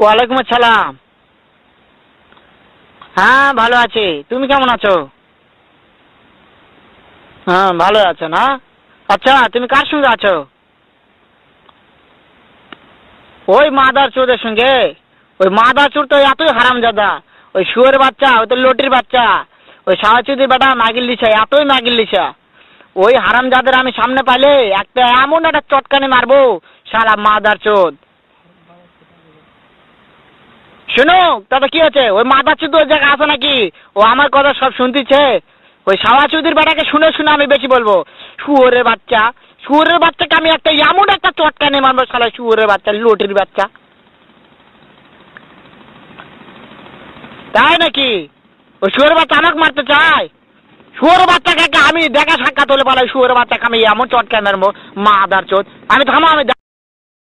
ওয়ালাইকুম আসসালাম। হ্যাঁ ভালো আছি, তুমি কেমন আছো? হ্যাঁ ভালো আছো না? আচ্ছা তুমি কার সঙ্গে আছো? ওই মাদার চোদের সঙ্গে। ওই মাদার চোর তো এতই হারামজাদা। ওই শুয়োরের বাচ্চা, ওই তো লটির বাচ্চা। ওই সাওয়াচুদির বেটা মাগিল লিসা, এতই মাগিল লিসা। ওই হারামজাদের আমি সামনে পাইলে একটা এমন একটা চটকানি মারবো, শালা মাদার চোদ। শুনো, তবে কি হচ্ছে? ওই মাদার চোদ ওই জায়গায় আছে নাকি? ও আমার কথা সব শুনতেছে। ওই সাওয়াচুদির বেটাকে শুনে শুনে আমি বেশি বলবো। শুয়োরের বাচ্চা, শুয়োরের বাচ্চাকে আমি একটা এমন একটা চটকানি মারবো, শালা শুয়োরের বাচ্চা, লটির বাচ্চা। তাই নাকি? ওই শুয়োরের বাচ্চা আমাকে মারতে চায়? শুয়োরের বাচ্চাকে আমি দেখা সাক্ষাৎ হলে পালাই, শুয়োরের বাচ্চাকে আমি এমন চটকানি মারবো, মাদার চোদ। আমি থামো, আমি